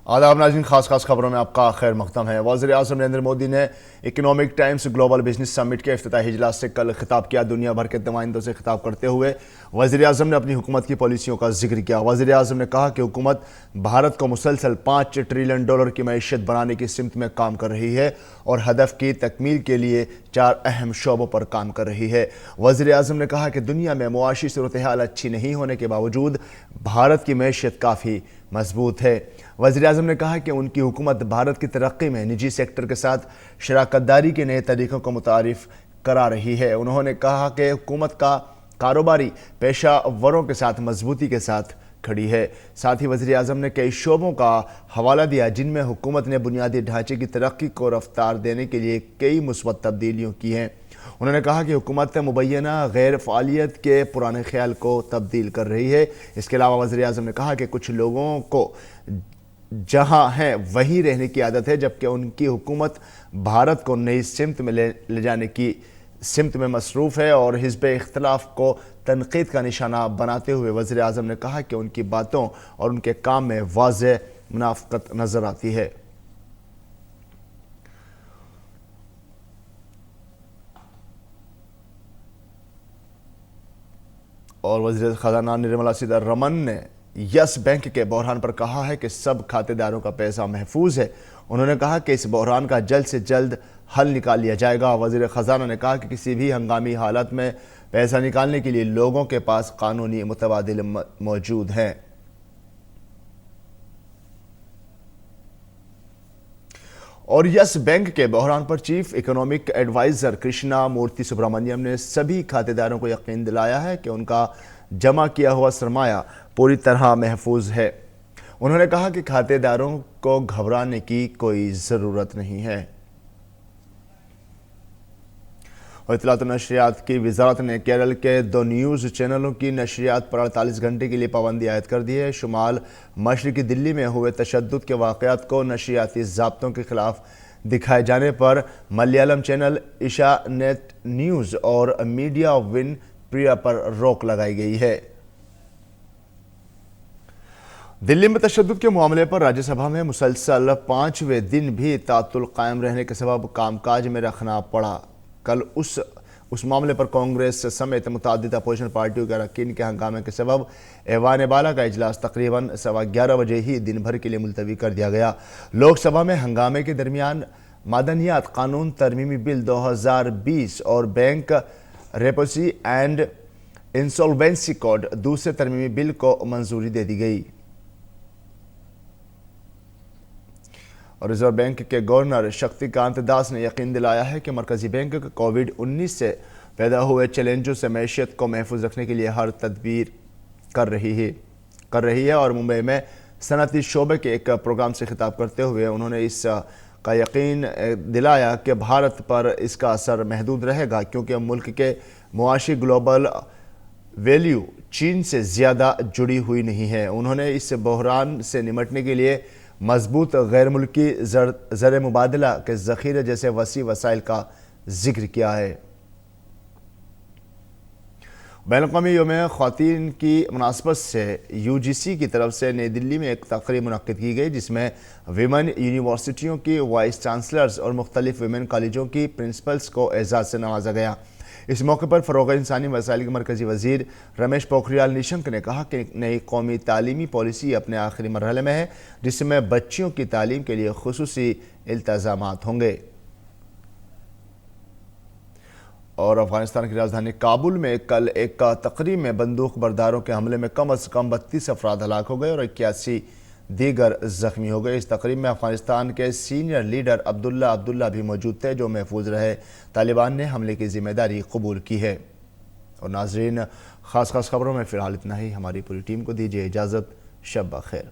आदाब नाज़रीन, खास खबरों में आपका खैर मक़दम है। वज़ीर आज़म नरेंद्र मोदी ने economic times global business summit के इफ्तिताही इजलास से कल खिताब किया। दुनिया भर के नुमाइंदों से खिताब करते हुए वज़ीर आज़म ने अपनी हुकूमत की पॉलिसियों का जिक्र किया। वज़ीर आज़म ने कहा कि हुकूमत भारत को मुसलसल $5 ट्रिलियन की मईशत बनाने की सिमत में काम कर रही है और हदफ की तकमील के लिए 4 अहम शोबों पर काम कर रही है। वज़ीर आज़म ने कहा कि दुनिया में मुआशी सूरत हाल अच्छी नहीं होने के बावजूद भारत की मईशत काफ़ी मजबूत है। वज़ीर आज़म ने कहा कि उनकी हुकूमत भारत की तरक्की में निजी सेक्टर के साथ शराकतदारी के नए तरीक़ों को मुतारिफ करा रही है। उन्होंने कहा कि हुकूमत का कारोबारी पेशावरों के साथ मजबूती के साथ खड़ी है। साथ ही वज़ीर आज़म ने कई शोबों का हवाला दिया जिनमें हुकूमत ने बुनियादी ढांचे की तरक्की को रफ्तार देने के लिए कई मुस्बत तब्दीलियों की हैं। उन्होंने कहा कि हुकूमत मुबैना गैर फ़ालियत के पुराने ख्याल को तब्दील कर रही है। इसके अलावा वज़ीर आज़म ने कहा कि कुछ लोगों को जहां हैं वहीं रहने की आदत है, जबकि उनकी हुकूमत भारत को नई सिमत में ले जाने की सिमत में मसरूफ़ है और हिज़्ब इख्तिलाफ को तनक़ीद का निशाना बनाते हुए वज़ीर आज़म ने कहा कि उनकी बातों और उनके काम में वाज़ेह मुनाफ़क़त नज़र आती है। और वज़ीर ख़ज़ाना निर्मला सीतारमण ने यस बैंक के बहरान पर कहा है कि सब खातेदारों का पैसा महफूज है। उन्होंने कहा कि इस बहरान का जल्द से जल्द हल निकाल लिया जाएगा। वज़ीर ख़ज़ाना ने कहा कि किसी भी हंगामी हालत में पैसा निकालने के लिए लोगों के पास कानूनी मुतबादिल मौजूद हैं। और यस बैंक के बहरान पर चीफ इकोनॉमिक एडवाइज़र कृष्णा मूर्ति सुब्रमण्यम ने सभी खातेदारों को यकीन दिलाया है कि उनका जमा किया हुआ सरमाया पूरी तरह महफूज है। उन्होंने कहा कि खातेदारों को घबराने की कोई ज़रूरत नहीं है। और इत्तलात और नशरियात की वजारत ने केरल के 2 न्यूज़ चैनलों की नशरियात पर 48 घंटे के लिए पाबंदी आयद कर दी है। शुमाल मशरक़ी दिल्ली में हुए तशद्दुद के वाक़यात को नशरियाती ज़ाब्तों के खिलाफ दिखाए जाने पर Malayalam channel Asianet news और मीडिया विन प्रिया पर रोक लगाई गई है। दिल्ली में तशद्दुद के मामले पर राज्यसभा में मुसलसल 5वें दिन भी तातुल कायम रहने के सबब कामकाज में रखना पड़ा। कल उस मामले पर कांग्रेस समेत मुतादिद अपोजिशन पार्टियों के अरकान के हंगामे के सबब ऐवान बाला का इजलास तकरीबन 11:15 बजे ही दिन भर के लिए मुलतवी कर दिया गया। लोकसभा में हंगामे के दरमियान मादनियात कानून तरमीमी बिल 2020 और बैंक रेपोसी एंड इंसॉल्वेंसी कोड दूसरे तरमीमी बिल को मंजूरी दे दी गई। और रिजर्व बैंक के गवर्नर शक्तिकांत दास ने यकीन दिलाया है कि मरकजी बैंक कोविड-19 से पैदा हुए चैलेंजों से मैशियत को महफूज रखने के लिए हर तदबीर कर रही है। और मुंबई में सनअती शोबे के एक प्रोग्राम से खिताब करते हुए उन्होंने इस का यकीन दिलाया कि भारत पर इसका असर महदूद रहेगा, क्योंकि मुल्क के मुआशी ग्लोबल वैल्यू चीन से ज़्यादा जुड़ी हुई नहीं है। उन्होंने इस बहरान से निमटने के लिए मजबूत गैर मुल्की ज़र मुबादला के ज़ख़ीरे जैसे वसी वसाइल का जिक्र किया है। बैनुल-अक़वामी यौम ख़वातीन की मुनासबत से UGC की तरफ से नई दिल्ली में एक तक़रीब मुनक़्क़िद की गई, जिसमें विमेन यूनिवर्सिटियों की वाइस चांसलर्स और मुख्तलिफ विमेन कॉलेजों की प्रिंसिपल्स को एजाज़ से नवाजा गया। इस मौके पर फ़रोग़ इंसानी वसाइल के मरकज़ी वज़ीर रमेश पोखरियाल निशंक ने कहा कि नई कौमी तालीमी पॉलिसी अपने आखिरी मरहले में है, जिसमें बच्चियों की तालीम के लिए खुसूसी इल्तज़ामात होंगे। और अफ़गानिस्तान की राजधानी काबुल में कल एक तक़रीब में बंदूक बरदारों के हमले में कम अज़ कम 32 अफराद हलाक हो गए और 81 दीगर ज़ख्मी हो गए। इस तक़रीब में अफ़गानिस्तान के सीनियर लीडर अब्दुल्ला भी मौजूद थे, जो महफूज रहे। तालिबान ने हमले की ज़िम्मेदारी कबूल की है। और नाज़रीन, ख़ास खबरों में फ़िलहाल इतना ही। हमारी पूरी टीम को दीजिए इजाज़त। शब बख़ैर।